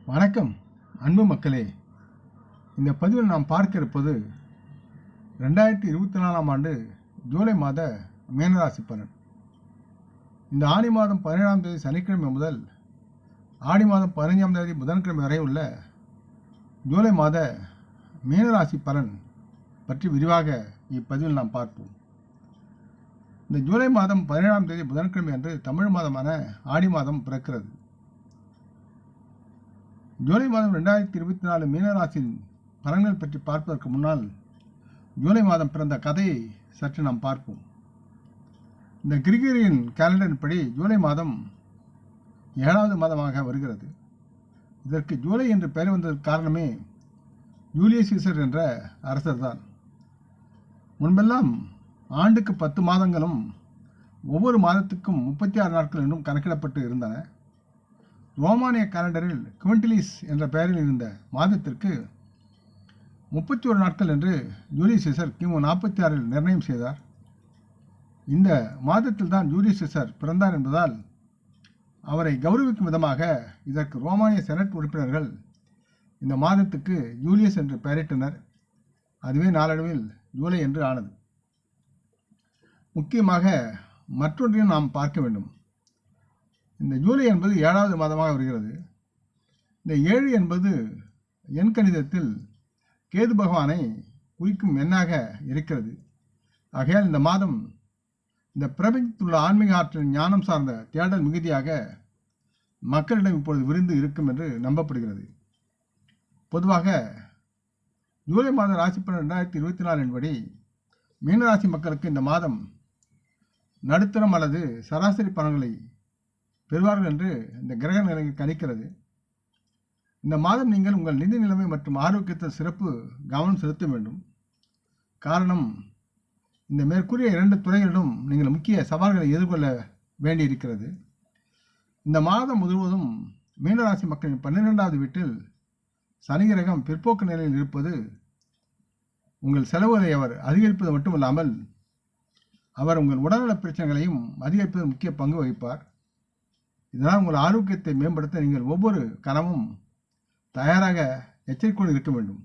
வணக்கம் அன்பு மக்களே. இந்த பதிவில் நாம் பார்க்க இருப்பது 2024ஆம் ஆண்டு ஜூலை மாத மீனராசி பலன். இந்த ஆடி மாதம் 17ஆம் தேதி சனிக்கிழமை முதல் ஆடி மாதம் 15ஆம் தேதி புதன்கிழமை வரை உள்ள ஜூலை மாத மீனராசி பலன் பற்றி விரிவாக இப்பதிவில் நாம் பார்ப்போம். இந்த ஜூலை மாதம் 17ஆம் தேதி புதன்கிழமை அன்று தமிழ் மாதமான ஆடி மாதம் பிறக்கிறது. ஜூலை மாதம் 2024 மீனராசியின் பலன்கள் பற்றி பார்ப்பதற்கு முன்னால் ஜூலை மாதம் பிறந்த கதையை சற்று நாம் பார்ப்போம். இந்த கிரிகோரியன் கேலண்டரின் படி ஜூலை மாதம் 7வது மாதமாக வருகிறது. இதற்கு ஜூலை என்று பெயர் வந்ததற்கு காரணமே ஜூலியஸ் சீசர் என்ற அரசர் தான். முன்பெல்லாம் ஆண்டுக்கு 10 மாதங்களும் ஒவ்வொரு மாதத்துக்கும் 36 நாட்கள் என்றும் கணக்கிடப்பட்டு இருந்தன. ரோமானிய காலண்டரில் குவிண்டிலிஸ் என்ற பெயரில் இருந்த மாதத்திற்கு 31 நாட்கள் என்று ஜூலியஸ் சீசர் கிமு 46இல் நிர்ணயம் செய்தார். இந்த மாதத்தில் தான் ஜூலியஸ் சீசர் பிறந்தார் என்பதால் அவரை கௌரவிக்கும் விதமாக இதற்கு ரோமானிய செனட் உறுப்பினர்கள் இந்த மாதத்துக்கு ஜூலியஸ் என்று பெயரிட்டனர். அதுவே நாளடைவில் ஜூலை என்று ஆனது. முக்கியமாக மற்றொன்றையும் நாம் பார்க்க வேண்டும். இந்த ஜூலை என்பது 7வது மாதமாக வருகிறது. இந்த 7 என்பது எண் கணிதத்தில் கேது பகவானை குறிக்கும் எண்ணாக இருக்கிறது. ஆகையால் இந்த மாதம் இந்த பிரபஞ்சத்துள்ள ஆன்மீக ஆற்றலின் ஞானம் சார்ந்த தேடல் மிகுதியாக மக்களிடம் இப்பொழுது விரிந்து இருக்கும் என்று நம்பப்படுகிறது. பொதுவாக ஜூலை மாத ராசி பலன் 2024 என்படி மீனராசி மக்களுக்கு இந்த மாதம் நடுத்தரம் அல்லது சராசரி பலன்களை பெறுவார்கள் என்று இந்த கிரக நிலை கணிக்கிறது. இந்த மாதம் நீங்கள் உங்கள் நிதி நிலைமை மற்றும் ஆரோக்கியத்தில் சிறப்பு கவனம் செலுத்த வேண்டும். காரணம், இந்த மேற்கூறிய 2 துறைகளிலும் நீங்கள் முக்கிய சவால்களை எதிர்கொள்ள வேண்டியிருக்கிறது. இந்த மாதம் முழுவதும் மீனராசி மக்களின் 12வது வீட்டில் சனி கிரகம் பிற்போக்கு நிலையில் இருப்பது உங்கள் செலவுகளை அவர் அதிகரிப்பது மட்டுமல்லாமல் அவர் உங்கள் உடல்நல பிரச்சனைகளையும் அதிகரிப்பதில் முக்கிய பங்கு வகிப்பார். இதனால் உங்கள் ஆரோக்கியத்தை மேம்படுத்த நீங்கள் ஒவ்வொரு கணமும் தயாராக எச்சரிக்கையோடு இருக்க வேண்டும்.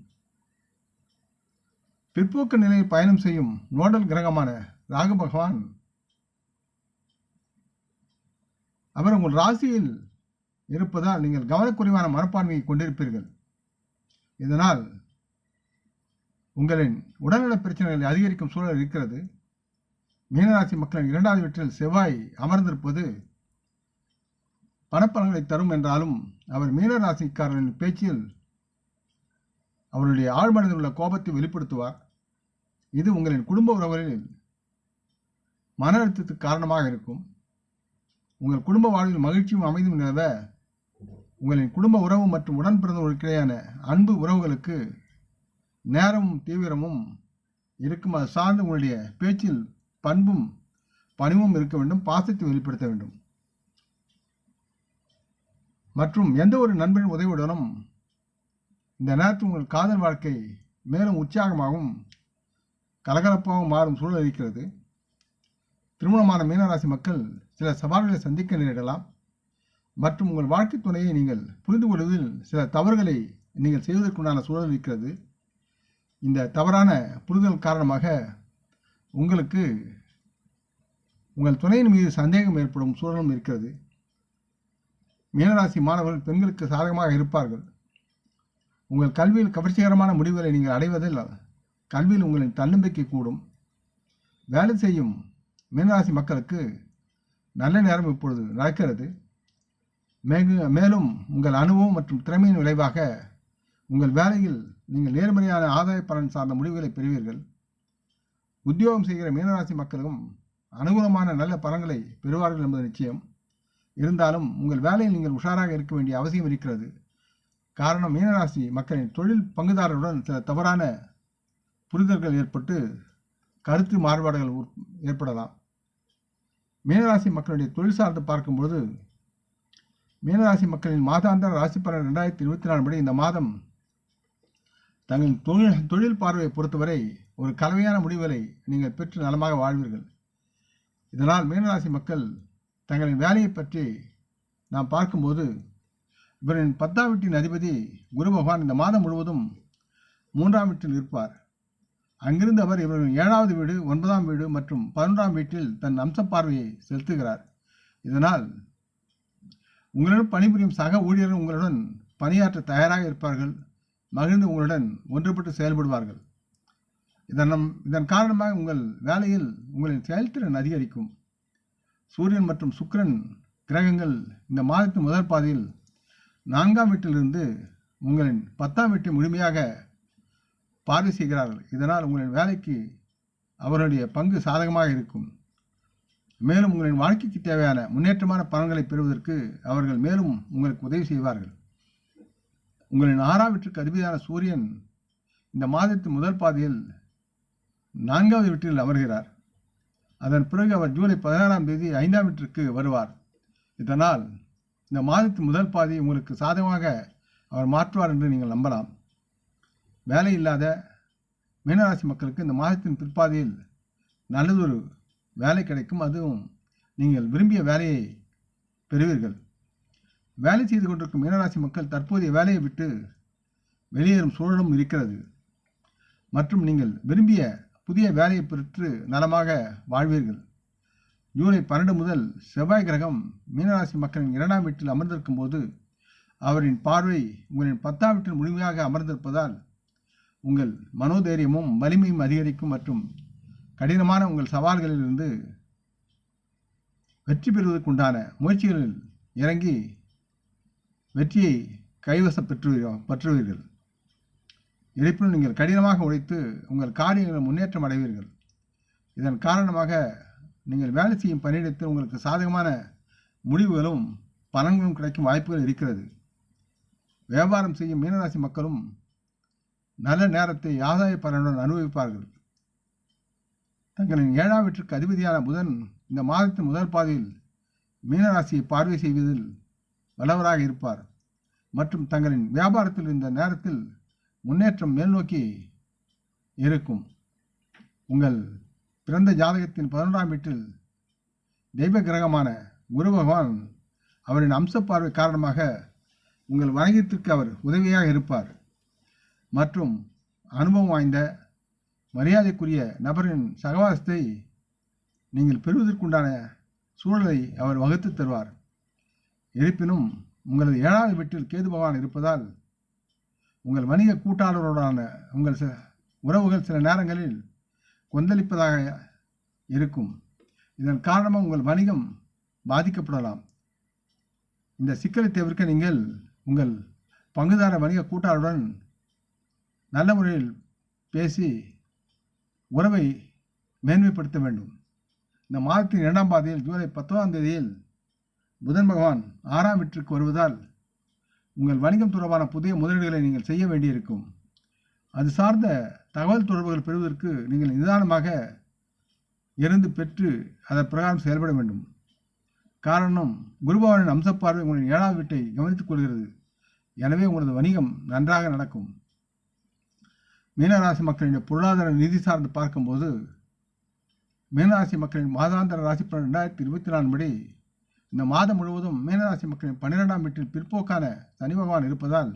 பிற்போக்கு நிலையில் பயணம் செய்யும் நோடல் கிரகமான ராகு பகவான் அவர் உங்கள் ராசியில் இருப்பதால் நீங்கள் கவனக்குறைவான மனப்பான்மையை கொண்டிருப்பீர்கள். இதனால் உங்களின் உடல்நல பிரச்சனைகளை அதிகரிக்கும் சூழல் இருக்கிறது. மீனராசி மக்களின் 2வது வீட்டில் செவ்வாய் அமர்ந்திருப்பது பணப்பலன்களை தரும் என்றாலும் அவர் மீனராசிக்காரர்களின் பேச்சில் அவருடைய ஆழ்மனதில் உள்ள கோபத்தை வெளிப்படுத்துவார். இது உங்களின் குடும்ப உறவுகளில் மன அழுத்தத்துக்கு காரணமாக இருக்கும். உங்கள் குடும்ப வாழ்வில் மகிழ்ச்சியும் அமைதியும் நிலவ உங்களின் குடும்ப உறவு மற்றும் உடன் பிறந்தவர்களுக்கிடையான அன்பு உறவுகளுக்கு நேரமும் தீவிரமும் இருக்கும். அது சார்ந்து உங்களுடைய பேச்சில் பண்பும் பணிவும் இருக்க வேண்டும். பாசத்தை வெளிப்படுத்த வேண்டும். மற்றும் எந்த ஒரு நண்பரின் உதவியுடனும் இந்த நேரத்தில் உங்கள் காதல் வாழ்க்கை மேலும் உற்சாகமாகவும் கலகலப்பாகவும் மாறும் சூழல் இருக்கிறது. திருமணமான மீனராசி மக்கள் சில சவால்களை சந்திக்க நேரிடலாம். மற்றும் உங்கள் வாழ்க்கை துணையை நீங்கள் புரிந்து கொள்வதில் சில தவறுகளை நீங்கள் செய்வதற்குண்டான சூழல் இருக்கிறது. இந்த தவறான புரிதல் காரணமாக உங்களுக்கு உங்கள் துணையின் மீது சந்தேகம் ஏற்படும் சூழலும் இருக்கிறது. மீனராசி மாணவர்கள் பெண்களுக்கு சாதகமாக இருப்பார்கள். உங்கள் கல்வியில் கவர்ச்சிகரமான முடிவுகளை நீங்கள் அடைவதில் கல்வியில் உங்களின் தன்னம்பிக்கை கூடும். வேலை செய்யும் மீனராசி மக்களுக்கு நல்ல நேரம் இப்பொழுது நடக்கிறது. மேலும் உங்கள் அனுபவம் மற்றும் திறமையின் விளைவாக உங்கள் வேலையில் நீங்கள் நேர்மறையான ஆதாய பலன் சார்ந்த முடிவுகளை பெறுவீர்கள். உத்தியோகம் செய்கிற மீனராசி மக்களும் அனுகூலமான நல்ல பலன்களை பெறுவார்கள் என்பது நிச்சயம். இருந்தாலும் உங்கள் வேலையில் நீங்கள் உஷாராக இருக்க வேண்டிய அவசியம் இருக்கிறது. காரணம், மீனராசி மக்களின் தொழில் பங்குதாரருடன் சில தவறான புரிதல்கள் ஏற்பட்டு கருத்து மாறுபாடுகள் ஏற்படலாம். மீனராசி மக்களுடைய தொழில் சார்ந்து பார்க்கும்போது மீனராசி மக்களின் மாதாந்திர ராசி பலன் 2024 படி இந்த மாதம் தங்களின் தொழில் பார்வையை பொறுத்தவரை ஒரு கலவையான முடிவுகளை நீங்கள் பெற்று நலமாக வாழ்வீர்கள். இதனால் மீனராசி மக்கள் தங்களின் வேலையை பற்றி நாம் பார்க்கும்போது இவரின் 10ஆம் வீட்டின் அதிபதி குரு பகவான் இந்த மாதம் முழுவதும் 3ஆம் வீட்டில் இருப்பார். அங்கிருந்து அவர் இவரின் 7வது வீடு, 9ஆம் வீடு மற்றும் 11ஆம் வீட்டில் தன் அம்ச பார்வையை செலுத்துகிறார். இதனால் உங்களுடன் பணிபுரியும் சக ஊழியர்கள் உங்களுடன் பணியாற்ற தயாராக இருப்பார்கள். மகிழ்ந்து உங்களுடன் ஒன்றுபட்டு செயல்படுவார்கள். இதன் காரணமாக உங்கள் வேலையில் உங்களின் செயல்திறன் அதிகரிக்கும். சூரியன் மற்றும் சுக்கிரன் கிரகங்கள் இந்த மாதத்தின் முதல் பாதியில் 4ஆம் வீட்டிலிருந்து உங்களின் 10ஆம் வீட்டை முழுமையாக பார்வை செய்கிறார்கள். இதனால் உங்களின் வேலைக்கு அவருடைய பங்கு சாதகமாக இருக்கும். மேலும் உங்களின் வாழ்க்கைக்கு தேவையான முன்னேற்றமான பலன்களை பெறுவதற்கு அவர்கள் மேலும் உங்களுக்கு உதவி செய்வார்கள். உங்களின் 6ஆம் வீட்டிற்கு அதிபதியான சூரியன் இந்த மாதத்தின் முதல் பாதியில் 4வது வீட்டில் அமர்கிறார். அதன் பிறகு அவர் ஜூலை 16ஆம் தேதி 5ஆம் வீட்டிற்கு வருவார். இதனால் இந்த மாதத்தின் முதல் பாதி உங்களுக்கு சாதகமாக அவர் மாற்றுவார் என்று நீங்கள் நம்பலாம். வேலை இல்லாத மீனராசி மக்களுக்கு இந்த மாதத்தின் பிற்பாதியில் நல்லதொரு வேலை கிடைக்கும். அதுவும் நீங்கள் விரும்பிய வேலையை பெறுவீர்கள். வேலை செய்து கொண்டிருக்கும் மீனராசி மக்கள் தற்போதைய வேலையை விட்டு வெளியேறும் சூழலும் இருக்கிறது. மற்றும் நீங்கள் விரும்பிய புதிய வேலையை பெற்று நலமாக வாழ்வீர்கள். ஜூலை 12 முதல் செவ்வாய் கிரகம் மீனராசி மக்களின் 2ஆம் வீட்டில் அமர்ந்திருக்கும் போது அவரின் பார்வை உங்களின் 10ஆம் வீட்டில் முழுமையாக அமர்ந்திருப்பதால் உங்கள் மனோதைரியமும் வலிமையும் அதிகரிக்கும். மற்றும் கடினமான உங்கள் சவால்களிலிருந்து வெற்றி பெறுவதற்குண்டான முயற்சிகளில் இறங்கி வெற்றியை கைவசம் பெற்றுவீர்கள். இருப்பினும் நீங்கள் கடினமாக உழைத்து உங்கள் காரியங்களில் முன்னேற்றம் அடைவீர்கள். இதன் காரணமாக நீங்கள் வேலை செய்யும் பணியிடத்தில் உங்களுக்கு சாதகமான முடிவுகளும் பலன்களும் கிடைக்கும் வாய்ப்புகள் இருக்கிறது. வியாபாரம் செய்யும் மீனராசி மக்களும் நல்ல நேரத்தை ஆதாய பலனுடன் அனுபவிப்பார்கள். தங்களின் 7ஆம் வீட்டிற்கு அதிபதியான புதன் இந்த மாதத்தின் முதல் பாதியில் மீனராசியை பார்வை செய்வதில் வல்லவராக இருப்பார். மற்றும் தங்களின் வியாபாரத்தில் இந்த நேரத்தில் முன்னேற்றம் மேல் நோக்கி இருக்கும். உங்கள் பிறந்த ஜாதகத்தின் 11ஆம் வீட்டில் தெய்வ கிரகமான குரு பகவான் அவரின் அம்ச பார்வை காரணமாக உங்கள் வணிகத்திற்கு அவர் உதவியாக இருப்பார். மற்றும் அனுபவம் வாய்ந்த மரியாதைக்குரிய நபரின் சகவாசத்தை நீங்கள் பெறுவதற்குண்டான சூழலை அவர் வகுத்து தருவார். இருப்பினும் உங்களது 7வது வீட்டில் கேது பகவான் இருப்பதால் உங்கள் வணிக கூட்டாளருடனான உங்கள் உறவுகள் சில நேரங்களில் கொந்தளிப்பதாக இருக்கும். இதன் காரணமாக உங்கள் வணிகம் பாதிக்கப்படலாம். இந்த சிக்கலை தவிர்க்க நீங்கள் உங்கள் பங்குதார வணிக கூட்டாளருடன் நல்ல முறையில் பேசி உறவை மேன்மைப்படுத்த வேண்டும். இந்த மாதத்தின் 2ஆம் பாதியில் ஜூலை 19ஆம் தேதியில் புதன் பகவான் 6ஆம் வீட்டிற்கு வருவதால் உங்கள் வணிகம் தொடர்பான புதிய முதலீடுகளை நீங்கள் செய்ய வேண்டியிருக்கும். அது சார்ந்த தகவல் தொடர்புகள் பெறுவதற்கு நீங்கள் நிதானமாக இருந்து பெற்று அதன் பிரகாரம் செயல்பட வேண்டும். காரணம், குருபகவானின் அம்சப்பார்வை உங்களின் 7ஆம் வீட்டை கவனித்துக் கொள்கிறது. எனவே உங்களது வணிகம் நன்றாக நடக்கும். மீனராசி மக்களின் பொருளாதார நிதி சார்ந்து பார்க்கும்போது மீனராசி மக்களின் மாதாந்திர ராசி பலன் 2024 படி இந்த மாதம் முழுவதும் மீனராசி மக்களின் 12ஆம் வீட்டில் பிற்போக்கான சனி பகவான் இருப்பதால்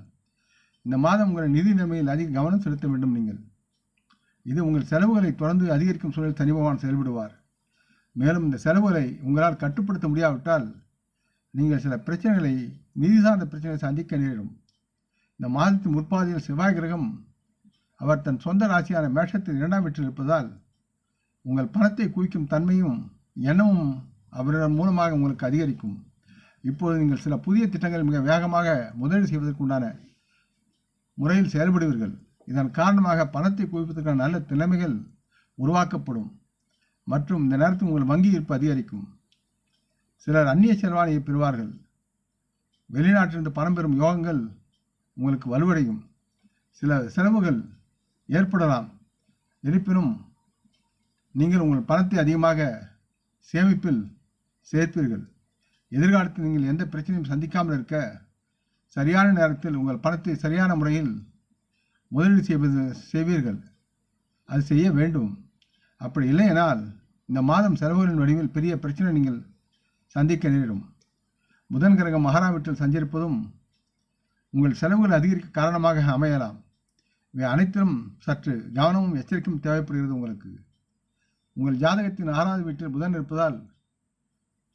இந்த மாதம் உங்களின் நிதி நிலைமையில் அதிக கவனம் செலுத்த வேண்டும். நீங்கள் இது உங்கள் செலவுகளை தொடர்ந்து அதிகரிக்கும் சூழலில் சனி பகவான் செயல்படுவார். மேலும் இந்த செலவுகளை உங்களால் கட்டுப்படுத்த முடியாவிட்டால் நீங்கள் சில பிரச்சனைகளை, நிதி சார்ந்த பிரச்சனைகளை சந்திக்க நேரிடும். இந்த மாதத்தின் முற்பாதியில் செவ்வாய் கிரகம் அவர் தன் சொந்த ராசியான மேஷத்தின் 2ஆம் வீட்டில் இருப்பதால் உங்கள் பணத்தை குவிக்கும் தன்மையும் எண்ணமும் அவரிடம் மூலமாக உங்களுக்கு அதிகரிக்கும். இப்போது நீங்கள் சில புதிய திட்டங்கள் மிக வேகமாக முதலீடு செய்வதற்குண்டான முறையில் செயல்படுவீர்கள். இதன் காரணமாக பணத்தை குவிப்பதற்கான நல்ல நிலைமைகள் உருவாக்கப்படும். மற்றும் இந்த நேரத்தில் உங்கள் வங்கி இருப்பு அதிகரிக்கும். சிலர் அந்நிய செலவாணியை பெறுவார்கள். வெளிநாட்டிலிருந்து பணம் பெறும் யோகங்கள் உங்களுக்கு வலுவடையும். சில செலவுகள் ஏற்படலாம். இருப்பினும் நீங்கள் உங்கள் பணத்தை அதிகமாக சேமிப்பில் சேர்ப்பீர்கள். எதிர்காலத்தில் நீங்கள் எந்த பிரச்சனையும் சந்திக்காமல் இருக்க சரியான நேரத்தில் உங்கள் பணத்தை சரியான முறையில் முதலீடு செய்வீர்கள். அது செய்ய வேண்டும். அப்படி இல்லையென்றால் இந்த மாதம் செலவுகளின் வடிவில் பெரிய பிரச்சனை நீங்கள் சந்திக்க நேரிடும். புதன் கிரகம் 6ஆம் வீட்டில் சஞ்சரிப்பதும் உங்கள் செலவுகள் அதிகரிக்க காரணமாக அமையலாம். இவை அனைத்திலும் சற்று கவனமும் எச்சரிக்கையும் தேவைப்படுகிறது. உங்கள் ஜாதகத்தின் 6வது வீட்டில் புதன் இருப்பதால்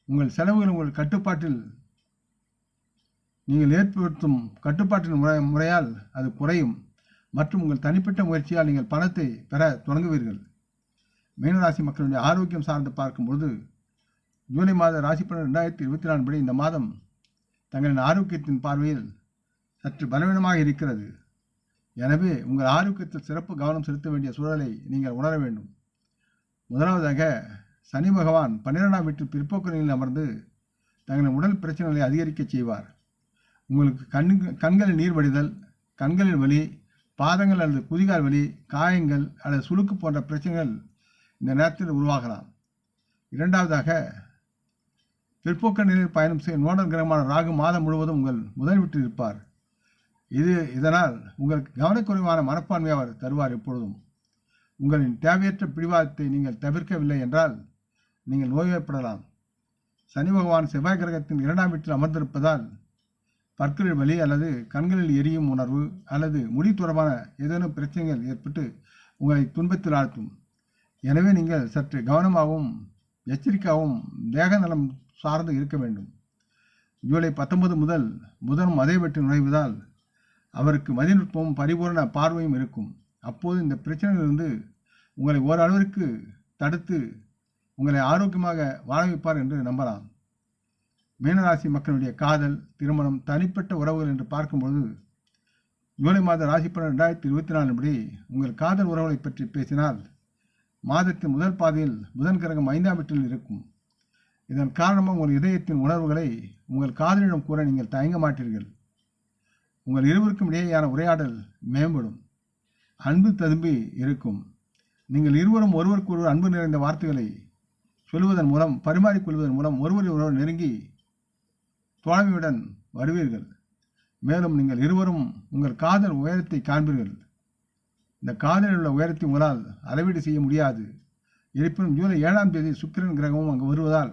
உங்கள் செலவுகள் உங்கள் கட்டுப்பாட்டில் நீங்கள் ஏற்படுத்தும் கட்டுப்பாட்டின் முறையால் அது குறையும் மற்றும் உங்கள் தனிப்பட்ட முயற்சியால் நீங்கள் பணத்தை பெற தொடங்குவீர்கள். மீனராசி மக்களுடைய ஆரோக்கியம் சார்ந்து பார்க்கும்போது ஜூலை மாத ராசி பலன் 2024 படி இந்த மாதம் தங்களின் ஆரோக்கியத்தின் பார்வையில் சற்று பலவீனமாக இருக்கிறது. எனவே உங்கள் ஆரோக்கியத்தில் சிறப்பு கவனம் செலுத்த வேண்டிய சூழலை நீங்கள் உணர வேண்டும். முதலாவதாக சனி பகவான் 12ஆம் வீட்டில் பிற்போக்கு நிலையில் அமர்ந்து தங்களின் உடல் பிரச்சனைகளை அதிகரிக்க செய்வார். உங்களுக்கு கண்களில் நீர் வடிதல், கண்களில் வலி, பாதங்கள் அல்லது குதிகால் வலி, காயங்கள் அல்லது சுளுக்கு போன்ற பிரச்சனைகள் இந்த நேரத்தில் உருவாகலாம். இரண்டாவதாக பிற்போக்கு நிலையில் பயணம் செய்யும் நோடல் கிரகமான ராகு மாதம் முழுவதும் உங்கள் முதல் வீட்டில் இருப்பார். இதனால் உங்களுக்கு கவனக்குறைவான மனப்பான்மையை அவர் தருவார். எப்பொழுதும் உங்களின் தேவையற்ற பிடிவாதத்தை நீங்கள் தவிர்க்கவில்லை என்றால் நீங்கள் நோய்வாய்ப்படலாம். சனி பகவான் செவ்வாய் கிரகத்தின் 2ஆம் வீட்டில் அமர்ந்திருப்பதால் பற்களில் வலி அல்லது கண்களில் எரியும் உணர்வு அல்லது முடி தொடர்பான ஏதேனும் பிரச்சனைகள் ஏற்பட்டு உங்களை துன்பத்தில் ஆழ்த்தும். எனவே நீங்கள் சற்று கவனமாகவும் எச்சரிக்கையாகவும் தேக நலம் சார்ந்து இருக்க வேண்டும். ஜூலை 19 முதல் புதனும் அதே வீட்டில் நுழைவதால் அவருக்கு மதிநுட்பமும் பரிபூர்ண பார்வையும் இருக்கும். அப்போது இந்த பிரச்சனையிலிருந்து உங்களை ஓரளவிற்கு தடுத்து உங்களை ஆரோக்கியமாக வாழ வைப்பார் என்று நம்பலாம். மீனராசி மக்களுடைய காதல், திருமணம், தனிப்பட்ட உறவுகள் என்று பார்க்கும்போது ஜூலை மாத ராசி பலன் 2024 படி உங்கள் காதல் உறவுகளை பற்றி பேசினால் மாதத்தின் முதல் பாதியில் புதன் கிரகம் 5ஆம் வீட்டில் இருக்கும். இதன் காரணமாக உங்கள் இதயத்தின் உணர்வுகளை உங்கள் காதலிடம் கூற நீங்கள் தயங்க மாட்டீர்கள். உங்கள் இருவருக்கும் இடையேயான உரையாடல் மேம்படும், அன்பு ததும்பி இருக்கும். நீங்கள் இருவரும் ஒருவருக்கொருவர் அன்பு நிறைந்த வார்த்தைகளை சொல்வதன் மூலம் பரிமாறிக்கொள்வதன் மூலம் ஒருவர் நெருங்கி தோழமையுடன் வருவீர்கள். மேலும் நீங்கள் இருவரும் உங்கள் காதல் உயரத்தை காண்பீர்கள். இந்த காதலில் உள்ள உயரத்தை உங்களால் அளவீடு செய்ய முடியாது. இருப்பினும் ஜூலை 7ஆம் தேதி சுக்கிரன் கிரகமும் அங்கு வருவதால்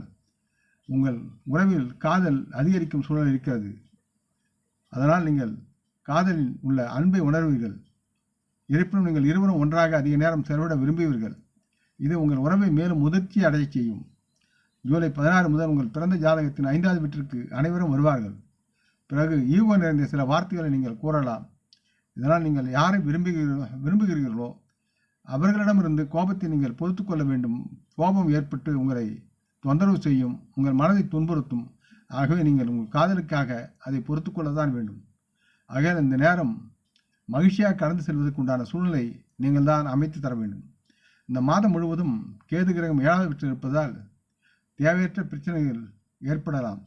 உங்கள் உறவில் காதல் அதிகரிக்கும் சூழல் இருக்கிறது. அதனால் நீங்கள் காதலில் உள்ள அன்பை உணர்வீர்கள். இருப்பினும் நீங்கள் இருவரும் ஒன்றாக அதிக நேரம் செலவிட விரும்புவீர்கள். இது உங்கள் உறவை மேலும் முதிர்ச்சி அடைய செய்யும். ஜூலை 16 முதல் உங்கள் பிறந்த ஜாதகத்தின் 5வது வீட்டிற்கு அனைவரும் வருவார்கள். பிறகு ஈகோ நிறைந்த சில வார்த்தைகளை நீங்கள் கூறலாம். இதனால் நீங்கள் யாரை விரும்புகிறீர்களோ அவர்களிடமிருந்து கோபத்தை நீங்கள் பொறுத்து கொள்ள வேண்டும். கோபம் ஏற்பட்டு உங்களை தொந்தரவு செய்யும், உங்கள் மனதை துன்புறுத்தும். ஆகவே நீங்கள் உங்கள் காதலுக்காக அதை பொறுத்து கொள்ளத்தான் வேண்டும். ஆகையால் இந்த நேரம் மகிழ்ச்சியாக கடந்து செல்வதற்கு உண்டான சூழ்நிலை நீங்கள் தான் அமைத்து தர வேண்டும். இந்த மாதம் முழுவதும் கேது கிரகம் 7வது வீட்டில் இருப்பதால் தேவையற்ற பிரச்சனைகள் ஏற்படலாம்.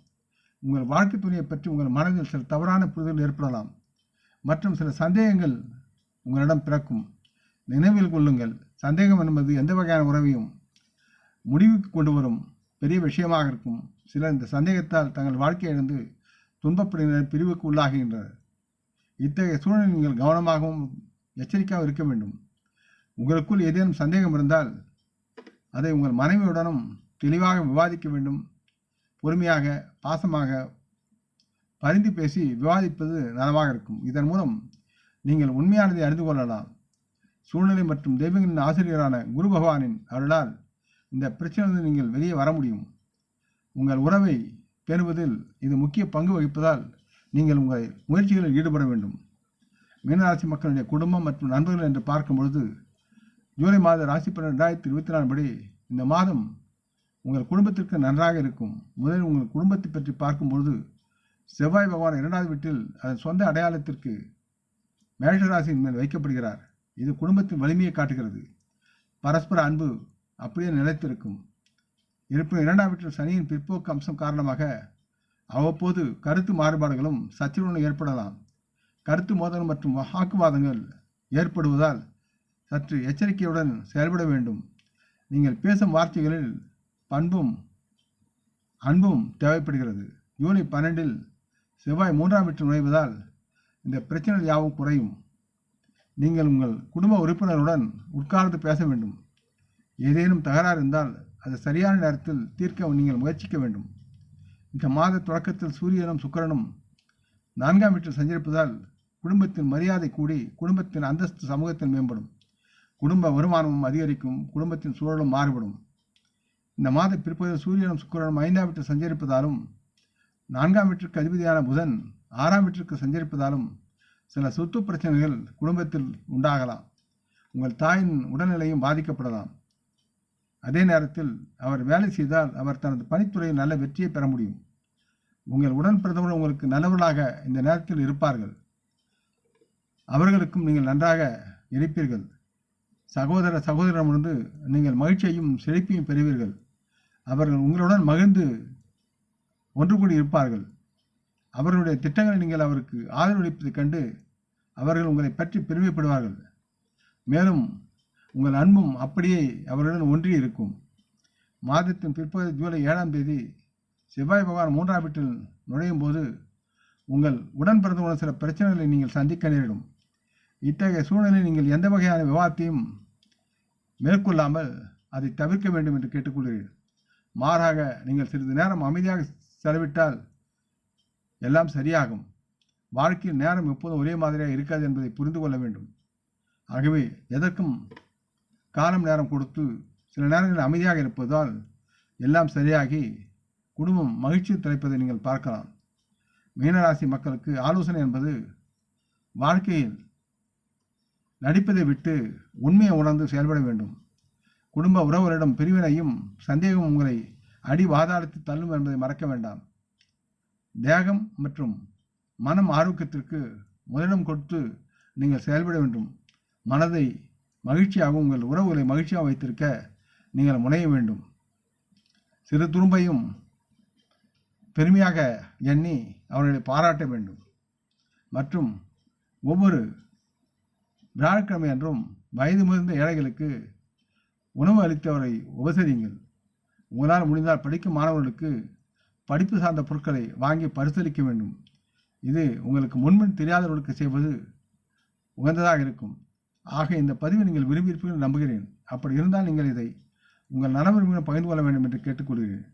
உங்கள் வாழ்க்கை துணையை பற்றி உங்கள் மனதில் சில தவறான புரிதல் ஏற்படலாம் மற்றும் சில சந்தேகங்கள் உங்களிடம் பிறக்கும். நினைவில் கொள்ளுங்கள், சந்தேகம் என்பது எந்த வகையான உறவையும் முடிவுக்கு கொண்டு வரும் பெரிய விஷயமாக இருக்கும். சிலர் இந்த சந்தேகத்தால் தங்கள் வாழ்க்கையை இழந்து துன்பப்படுகின்ற பிரிவுக்கு உள்ளாகின்றனர். இத்தகைய சூழ்நிலை நீங்கள் கவனமாகவும் எச்சரிக்கையாக இருக்க வேண்டும். உங்களுக்குள் ஏதேனும் சந்தேகம் இருந்தால் அதை உங்கள் மனைவியுடனும் தெளிவாக விவாதிக்க வேண்டும். பொறுமையாக, பாசமாக பரிந்து பேசி விவாதிப்பது நலமாக இருக்கும். இதன் மூலம் நீங்கள் உண்மையானதை அறிந்து கொள்ளலாம். சூழ்நிலை மற்றும் தெய்வங்களின் ஆசிரியரான குரு பகவானின் அருளால் இந்த பிரச்சனையிலிருந்து நீங்கள் வெளியே வர முடியும். உங்கள் உறவை பேணுவதில் இது முக்கிய பங்கு வகிப்பதால் நீங்கள் உங்கள் முயற்சிகளில் ஈடுபட வேண்டும். மீனராசி மக்களுடைய குடும்பம் மற்றும் நண்பர்கள் என்று பார்க்கும் பொழுது ஜூலை மாத ராசி பலன் 2024 படி இந்த மாதம் உங்கள் குடும்பத்திற்கு நன்றாக இருக்கும். முதலில் உங்கள் குடும்பத்தை பற்றி பார்க்கும்பொழுது செவ்வாய் பகவான் 2வது வீட்டில் அதன் சொந்த அடையாளத்திற்கு மேஷராசியின் மேல் வைக்கப்படுகிறார். இது குடும்பத்தின் வலிமையை காட்டுகிறது. பரஸ்பர அன்பு அப்படியே நிலைத்திருக்கும். இருப்பினும் 2ஆம் வீட்டில் சனியின் பிற்போக்கு அம்சம் காரணமாக அவ்வப்போது கருத்து மாறுபாடுகளும் சச்சரவுகளும் ஏற்படலாம். கருத்து மோதல் மற்றும் வாக்குவாதங்கள் ஏற்படுவதால் சற்று எச்சரிக்கையுடன் செயல்பட வேண்டும். நீங்கள் பேசும் வார்த்தைகளில் பண்பும் அன்பும் தேவைப்படுகிறது. ஜூலை 12 செவ்வாய் 3ஆம் வீட்டில் நுழைவதால் இந்த பிரச்சனைகள் யாவும் குறையும். நீங்கள் உங்கள் குடும்ப உறுப்பினருடன் உட்கார்ந்து பேச வேண்டும். ஏதேனும் தகராறு இருந்தால் அது சரியான நேரத்தில் தீர்க்க நீங்கள் முயற்சிக்க வேண்டும். இந்த மாத தொடக்கத்தில் சூரியனும் சுக்கிரனும் 4ஆம் வீட்டில் சஞ்சரிப்பதால் குடும்பத்தின் மரியாதை கூடி குடும்பத்தின் அந்தஸ்து சமூகத்தில் மேம்படும். குடும்ப வருமானமும் அதிகரிக்கும். குடும்பத்தின் சூழலும் மாறுபடும். இந்த மாத பிற்பகுதியில் சூரியனும் சுக்கிரனும் 5ஆம் வீட்டில் சஞ்சரிப்பதாலும் 4ஆம் வீட்டிற்கு அதிபதியான புதன் 6ஆம் வீட்டிற்கு சஞ்சரிப்பதாலும் சில சொத்து பிரச்சனைகள் குடும்பத்தில் உண்டாகலாம். உங்கள் தாயின் உடல்நிலையும் பாதிக்கப்படலாம். அதே நேரத்தில் அவர் வேலை செய்தால் அவர் தனது பணித்துறையில் நல்ல வெற்றியை பெற முடியும். உங்கள் உடன் பிறந்தவர்கள் உங்களுக்கு நல்லவர்களாக இந்த நேரத்தில் இருப்பார்கள். அவர்களுக்கும் நீங்கள் நன்றாக இருப்பீர்கள். சகோதரரிடமிருந்து நீங்கள் மகிழ்ச்சியையும் செழிப்பையும் பெறுவீர்கள். அவர்கள் உங்களுடன் மகிழ்ந்து ஒன்று கூடி இருப்பார்கள். அவர்களுடைய திட்டங்களை நீங்கள் அவருக்கு ஆதரவளிப்பதைக் கண்டு அவர்கள் உங்களை பற்றி பெருமைப்படுவார்கள். மேலும் உங்கள் அன்பும் அப்படியே அவர்களுடன் ஒன்றி இருக்கும். மாதத்தின் பிற்பகுதி ஜூலை 7ஆம் தேதி செவ்வாய் பகவான் 3ஆம் வீட்டில் நுழையும் போது உங்கள் உடன் பிறந்தவுடன் சில பிரச்சனைகளை நீங்கள் சந்திக்க நேரிடும். இத்தகைய சூழ்நிலையில் நீங்கள் எந்த வகையான விவாதத்தையும் மேற்கொள்ளாமல் அதை தவிர்க்க வேண்டும் என்று கேட்டுக்கொள்கிறேன். மாறாக நீங்கள் சிறிது நேரம் அமைதியாக செலவிட்டால் எல்லாம் சரியாகும். வாழ்க்கையில் நேரம் எப்போதும் ஒரே மாதிரியாக இருக்காது என்பதை புரிந்து கொள்ள வேண்டும். ஆகவே எதற்கும் காலம் நேரம் கொடுத்து சில நேரங்களில் அமைதியாக இருப்பதால் எல்லாம் சரியாகி குடும்பம் மகிழ்ச்சியில் திளைப்பதை நீங்கள் பார்க்கலாம். மீனராசி மக்களுக்கு ஆலோசனை என்பது வாழ்க்கையில் நடிப்பதை விட்டு உண்மையை உணர்ந்து செயல்பட வேண்டும். குடும்ப உறவுகளிடம் பிரிவினையும் சந்தேகம் உங்களை அடி வாதாடத்தில் தள்ளும் என்பதை மறக்க வேண்டாம். தேகம் மற்றும் மனம் ஆரோக்கியத்திற்கு முதலிடம் கொடுத்து நீங்கள் செயல்பட வேண்டும். மனதை மகிழ்ச்சியாகவும் உங்கள் உறவுகளை மகிழ்ச்சியாக வைத்திருக்க நீங்கள் முனைய வேண்டும். சிறு துரும்பையும் பெருமையாக எண்ணி அவர்களை பாராட்ட வேண்டும். மற்றும் ஒவ்வொரு வியாழக்கிழமை அன்றும் வயது முதிர்ந்த ஏழைகளுக்கு உணவு அளித்தவரை உபசரியுங்கள். உங்களால் முடிந்தால் படிக்கும் மாணவர்களுக்கு படிப்பு சார்ந்த பொருட்களை வாங்கி பரிசீலிக்க வேண்டும். இது உங்களுக்கு முன்பின் தெரியாதவர்களுக்கு செய்வது உகந்ததாக இருக்கும். ஆக இந்த பதிவை நீங்கள் விரும்பியிருப்பீர்கள் நம்புகிறேன். அப்படி இருந்தால் நீங்கள் இதை உங்கள் நலவிரும்பிகள் பகிர்ந்து கொள்ள வேண்டும் என்று கேட்டுக்கொள்கிறேன்.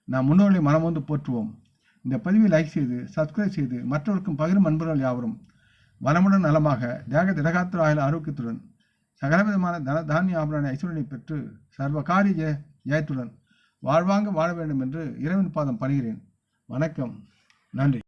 நாம் முன்னோர்களை மனமொந்து போற்றுவோம். இந்த பதிவை லைக் செய்து சப்ஸ்கிரைப் செய்து மற்றவருக்கும் பகிரும் நண்பர்கள் யாவரும் வளமுடன் நலமாக தேக திடகாத்திர ஆயுள் ஆரோக்கியத்துடன் சகலவிதமான தானிய ஆபரண ஐஸ்வரனை பெற்று சர்வகாரிய ஜெயத்துடன் வாழ்வாங்க வாழ வேண்டும் என்று இறைவன் பாதம் பணிகிறேன். வணக்கம். நன்றி.